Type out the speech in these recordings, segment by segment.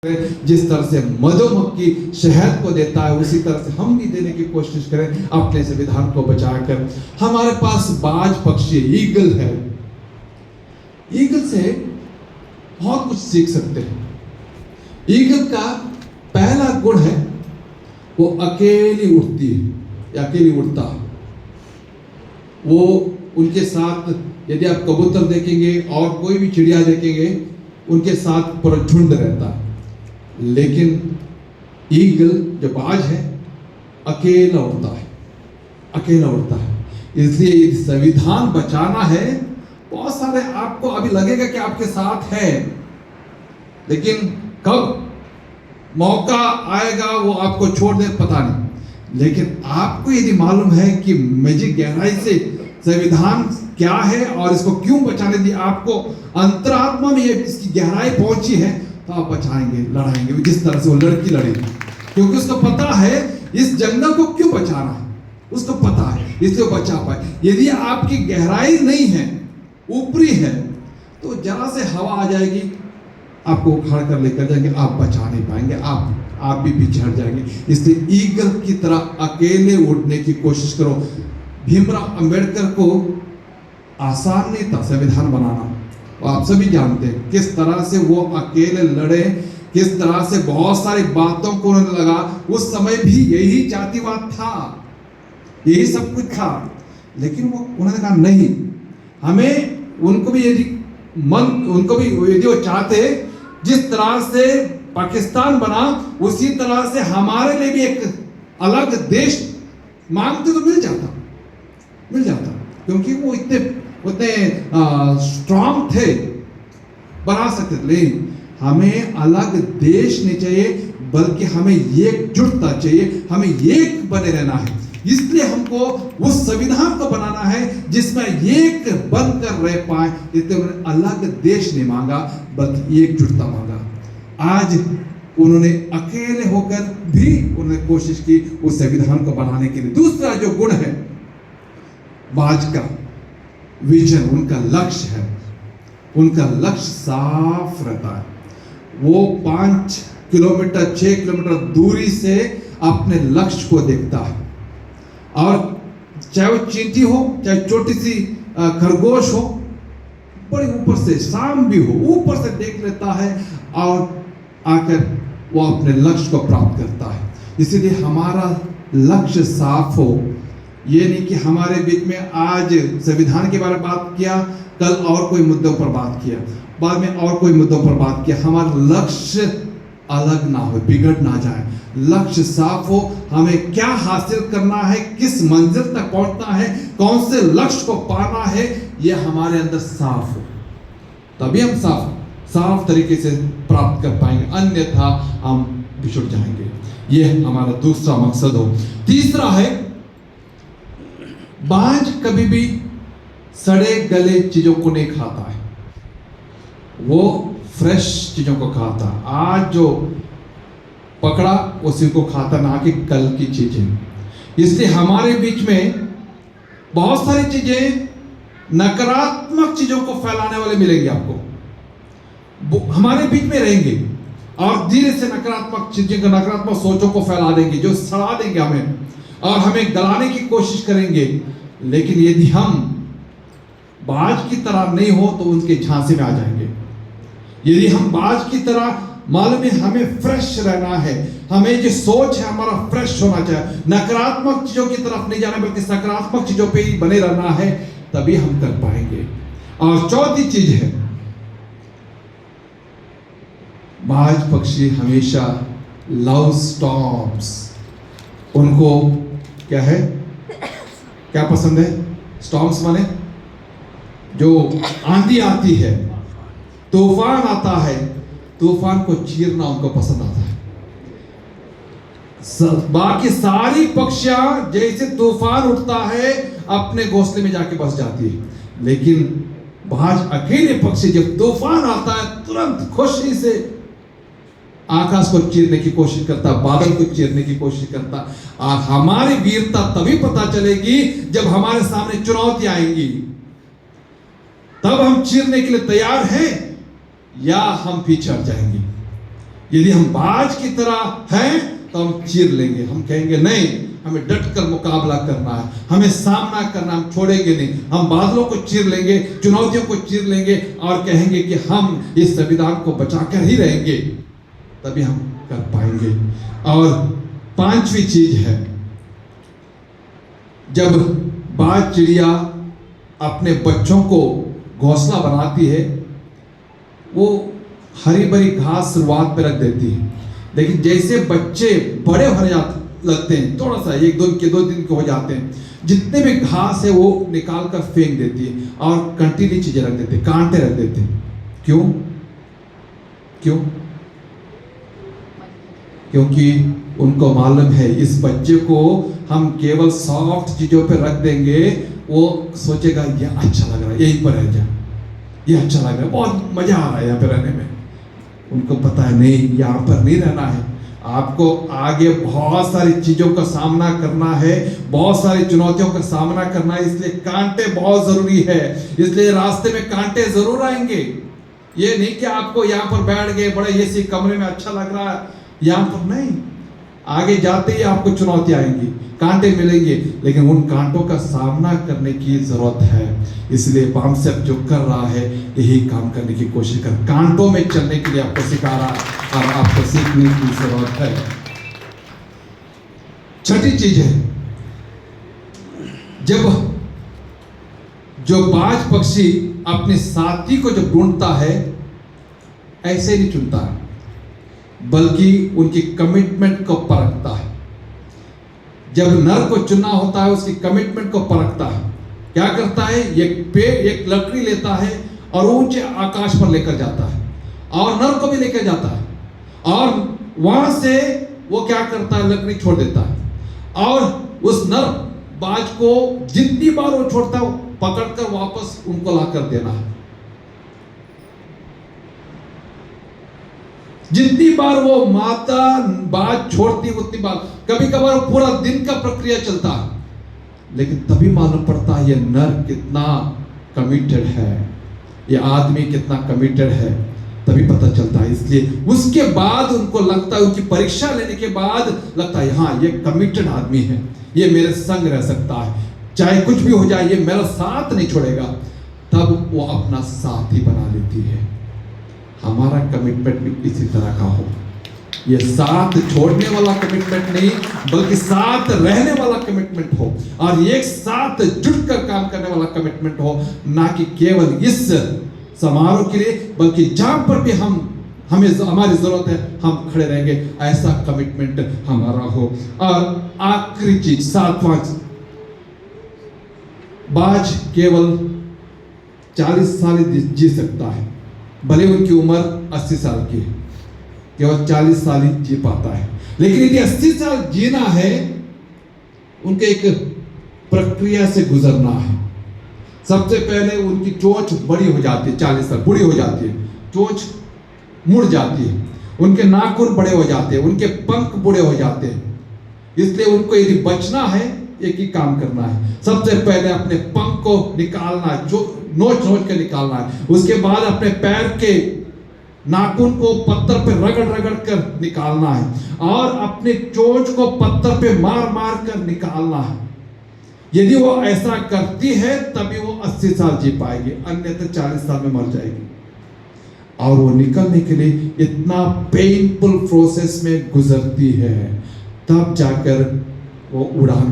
जिस तरह से मधुमक्खी शहद को देता है उसी तरह से हम भी देने की कोशिश करें अपने संविधान को बचाकर। हमारे पास बाज पक्षी ईगल है, ईगल से बहुत कुछ सीख सकते हैं। ईगल का पहला गुण है वो अकेली उड़ती है या अकेली उड़ता है। वो उनके साथ यदि आप कबूतर देखेंगे और कोई भी चिड़िया देखेंगे उनके साथ पूरा झुंड रहता है, लेकिन ईगल जो बाज है अकेला उड़ता है, अकेला उड़ता है। इसलिए संविधान बचाना है। बहुत सारे आपको अभी लगेगा कि आपके साथ है, लेकिन कब मौका आएगा वो आपको छोड़ दे पता नहीं। लेकिन आपको यदि मालूम है कि मुझे गहराई से संविधान क्या है और इसको क्यों बचाने दी, आपको अंतरात्मा में ये इसकी गहराई पहुंची है, तो आप बचाएंगे, लड़ाएंगे जिस तरह से वो लड़की लड़ी, क्योंकि उसको पता है इस जंगल को क्यों बचाना है, उसको पता है इसलिए बचा पाए। यदि आपकी गहराई नहीं है, ऊपरी है, तो जरा से हवा आ जाएगी आपको उखाड़ कर लेकर जाएंगे, आप बचा नहीं पाएंगे, आप भी पीछे हट जाएंगे। इसलिए ईगल की तरह अकेले उड़ने की कोशिश करो। भीमराव अंबेडकर को आसान नहीं था संविधान बनाना, आप सभी जानते हैं किस तरह से वो अकेले लड़े, किस तरह से बहुत सारी बातों को उन्होंने लगा। उस समय भी यही जातिवाद था, यही सब कुछ था, लेकिन वो उन्होंने कहा नहीं, हमें उनको भी यदि वो चाहते जिस तरह से पाकिस्तान बना उसी तरह से हमारे लिए भी एक अलग देश मांगते तो मिल जाता, क्योंकि वो उतने स्ट्रांग थे, बना सकते थे। लेकिन हमें अलग देश नहीं चाहिए, बल्कि हमें एकजुटता चाहिए, हमें एक बने रहना है। इसलिए हमको उस संविधान को बनाना है जिसमें एक बनकर रह पाए। इसलिए उन्होंने अलग देश नहीं मांगा, बल्कि एकजुटता मांगा। आज उन्होंने अकेले होकर भी उन्होंने कोशिश की उस संविधान को बनाने के लिए। दूसरा जो गुण है बाज का, विजन, उनका लक्ष्य है, उनका लक्ष्य साफ रहता है। वो 5 किलोमीटर 6 किलोमीटर दूरी से अपने लक्ष्य को देखता है, और चाहे वो चींटी हो, चाहे छोटी सी खरगोश हो, बड़े ऊपर से, शाम भी हो, ऊपर से देख लेता है और आकर वो अपने लक्ष्य को प्राप्त करता है। इसीलिए हमारा लक्ष्य साफ हो। ये नहीं कि हमारे बीच में आज संविधान के बारे में बात किया, कल और कोई मुद्दों पर बात किया, बाद में और कोई मुद्दों पर बात किया। हमारा लक्ष्य अलग ना हो, बिगड़ ना जाए। लक्ष्य साफ हो, हमें क्या हासिल करना है, किस मंजिल तक पहुंचना है, कौन से लक्ष्य को पाना है, यह हमारे अंदर साफ हो, तभी हम साफ तरीके से प्राप्त कर पाएंगे, अन्यथा हम बिछड़ जाएंगे। यह हमारा दूसरा मकसद हो। तीसरा है बाज कभी भी सड़े गले चीजों को नहीं खाता है, वो फ्रेश चीजों को खाता। आज जो पकड़ा उसी को खाता, ना कि कल की चीजें। इसलिए हमारे बीच में बहुत सारी चीजें, नकारात्मक चीजों को फैलाने वाले मिलेंगे आपको, हमारे बीच में रहेंगे और धीरे से नकारात्मक चीजें, नकारात्मक सोचों को फैला देंगे, जो सड़ा देंगे हमें और हमें गलाने की कोशिश करेंगे। लेकिन यदि हम बाज की तरह नहीं हो तो उनके झांसे में आ जाएंगे। यदि हम बाज की तरह, मालूम है हमें फ्रेश रहना है, हमें जो सोच है हमारा फ्रेश होना चाहिए, नकारात्मक चीजों की तरफ नहीं जाना बल्कि सकारात्मक चीजों पे ही बने रहना है, तभी हम कर पाएंगे। और चौथी चीज है, बाज पक्षी हमेशा लव स्टॉर्म्स, उनको क्या है, क्या पसंद है? स्टॉर्म्स माने जो आंधी आती है, तूफान आता है, तूफान को चीरना उनको पसंद आता है। बाकी सारी पक्षियां जैसे तूफान उठता है अपने घोंसले में जाके बस जाती है, लेकिन बाज अकेले पक्षी जब तूफान आता है तुरंत खुशी से आकाश को चीरने की कोशिश करता, बादल को चीरने की कोशिश करता। और हमारी वीरता तभी पता चलेगी जब हमारे सामने चुनौती आएंगी, तब हम चीरने के लिए तैयार हैं या हम पीछे हट जाएंगे। यदि हम बाज की तरह हैं तो हम चीर लेंगे, हम कहेंगे नहीं, हमें डट कर मुकाबला करना है, हमें सामना करना, हम छोड़ेंगे नहीं, हम बादलों को चीर लेंगे, चुनौतियों को चीर लेंगे और कहेंगे कि हम इस संविधान को बचाकर ही रहेंगे, तभी हम कर पाएंगे। और पांचवी चीज है, जब बाज चिड़िया अपने बच्चों को घोंसला बनाती है, वो हरी भरी घास शुरुआत में रख देती है, लेकिन जैसे बच्चे बड़े हो लगते हैं, थोड़ा सा एक दो दिन के हो जाते हैं, जितने भी घास है वो निकाल कर फेंक देती है और कंटीली चीजें रख देते हैं, कांटे रख देते हैं। क्यों? क्योंकि उनको मालूम है इस बच्चे को हम केवल सॉफ्ट चीजों पे रख देंगे, वो सोचेगा ये अच्छा लग रहा है, यहीं पर रह जा, ये अच्छा लग रहा है, बहुत मजा आ रहा है यहाँ पे रहने में। उनको पता है नहीं, यहाँ पर नहीं रहना है, आपको आगे बहुत सारी चीजों का सामना करना है, बहुत सारी चुनौतियों का सामना करना है, इसलिए कांटे बहुत जरूरी है। इसलिए रास्ते में कांटे जरूर आएंगे। ये नहीं कि आपको यहाँ पर बैठ गए बड़े एसी कमरे में अच्छा लग रहा है, यहाँ पर नहीं, आगे जाते ही आपको चुनौती आएंगी, कांटे मिलेंगे, लेकिन उन कांटों का सामना करने की जरूरत है। इसलिए बामसेफ जो कर रहा है यही काम करने की कोशिश कर, कांटों में चलने के लिए आपको सिखा रहा है और आपको सीखने की जरूरत है। छठी चीज है, जब जो बाज पक्षी अपने साथी को जब ढूंढता है, ऐसे नहीं चुनता है, बल्कि उनकी कमिटमेंट को परखता है। जब नर को चुनना होता है, उसकी कमिटमेंट को परखता है। क्या करता है? एक लकड़ी लेता है और ऊंचे आकाश पर लेकर जाता है, और नर को भी लेकर जाता है, और वहां से वो क्या करता है? लकड़ी छोड़ देता है, और उस नर बाज को जितनी बार वो छोड़ता है, पकड़कर वापस उनको लाकर देना है। जितनी बार वो माता बाज छोड़ती उतनी बार, कभी कभार पूरा दिन का प्रक्रिया चलता है, लेकिन तभी मालूम पड़ता है ये नर कितना कमिटेड है, ये आदमी कितना कमिटेड है, तभी पता चलता है। इसलिए उसके बाद उनको लगता है, उनकी परीक्षा लेने के बाद लगता है हाँ ये कमिटेड आदमी है, ये मेरे संग रह सकता है, चाहे कुछ भी हो जाए ये मेरा साथ नहीं छोड़ेगा, तब वो अपना साथी बना लेती है। हमारा कमिटमेंट भी इसी तरह का हो, ये साथ छोड़ने वाला कमिटमेंट नहीं, बल्कि साथ रहने वाला कमिटमेंट हो, और एक साथ जुटकर काम करने वाला कमिटमेंट हो, ना कि केवल इस समारोह के लिए, बल्कि जहां पर भी हमें हमारी जरूरत है हम खड़े रहेंगे, ऐसा कमिटमेंट हमारा हो। और आखिरी चीज, सातवां, बाज केवल 40 साल जी सकता है, भले उनकी उम्र 80 साल की है, केवल 40 साल ही जी पाता है। लेकिन यदि 80 साल जीना है, उनके एक प्रक्रिया से गुजरना है। सबसे पहले उनकी चोंच बड़ी हो जाती है, 40 साल बुढ़ी हो जाती है, चोंच मुड़ जाती है, उनके नाखून बड़े हो जाते हैं, उनके पंख बूढ़े हो जाते हैं। इसलिए उनको यदि बचना है, एक ही काम करना है, सबसे पहले अपने पंख को निकालना है, जो नोच के निकालना है। उसके बाद अपने पैर के नाखून को पत्थर पे रगड़ कर निकालना है, और अपने चोंच को पत्थर पे मार कर निकालना है। यदि वो ऐसा करती है तभी वो 80 साल जी पाएगी, अन्यथा 40 साल में मर जाएगी। और वो निकलने के लिए इतना पेनफुल प्रोसेस में गुजरती है, तब जाकर वो उड़ान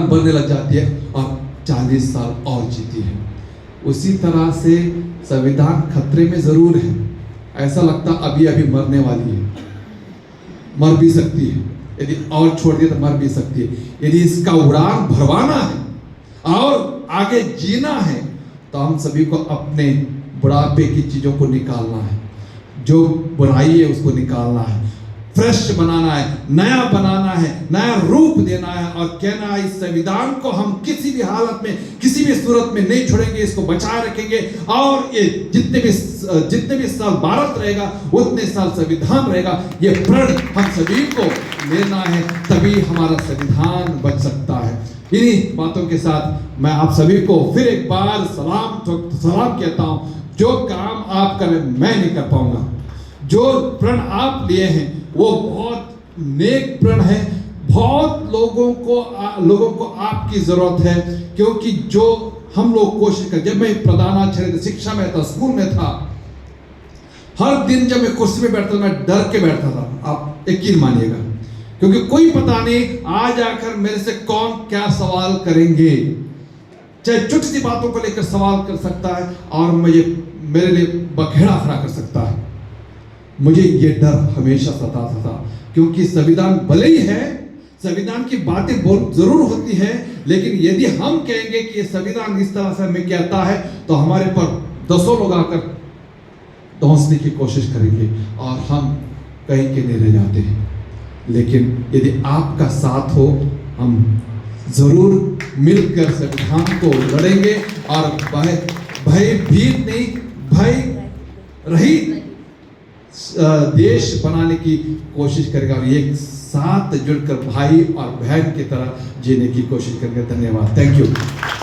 भरने लग जाती है और 40 साल और जीती है। उसी तरह से संविधान खतरे में जरूर है, ऐसा लगता अभी मरने वाली है, मर भी सकती है, यदि और छोड़ दिए तो मर भी सकती है। यदि इसका उड़ान भरवाना है और आगे जीना है, तो हम सभी को अपने बुढ़ापे की चीजों को निकालना है, जो बुराई है उसको निकालना है, फ्रेश बनाना है, नया बनाना है, नया रूप देना है, और कहना है इस संविधान को हम किसी भी हालत में, किसी भी सूरत में नहीं छोड़ेंगे, इसको बचाए रखेंगे, और ये जितने भी साल भारत रहेगा उतने साल संविधान रहेगा। ये प्रण हम सभी को लेना है, तभी हमारा संविधान बच सकता है। इन्हीं बातों के साथ मैं आप सभी को फिर एक बार सलाम कहता हूं। जो काम आप करें मैं नहीं कर पाऊंगा, जो प्रण आप लिए हैं वो बहुत नेक प्रण है। बहुत लोगों को आपकी जरूरत है, क्योंकि जो हम लोग कोशिश कर, जब मैं प्रधानाचार्य शिक्षा में था, स्कूल में था, हर दिन जब मैं कुर्सी में बैठता था, मैं डर के बैठता था, आप यकीन मानिएगा, क्योंकि कोई पता नहीं आज आकर मेरे से कौन क्या सवाल करेंगे। चाहे छोटी सी बातों को लेकर सवाल कर सकता है और मेरे लिए बखेड़ा खड़ा कर सकता है। मुझे ये डर हमेशा सताता था, क्योंकि संविधान भले ही है, संविधान की बातें बहुत जरूर होती है, लेकिन यदि हम कहेंगे कि ये संविधान इस तरह से हमें कहता है, तो हमारे पर 10 लोग आकर धौंसने की कोशिश करेंगे और हम कहीं के नहीं रह जाते हैं। लेकिन यदि आपका साथ हो, हम जरूर मिलकर संविधान को लड़ेंगे और भयभीत नहीं, भय रहित देश बनाने की कोशिश करेगा और एक साथ जुड़कर भाई और बहन की तरह जीने की कोशिश करेंगे। धन्यवाद। Thank you.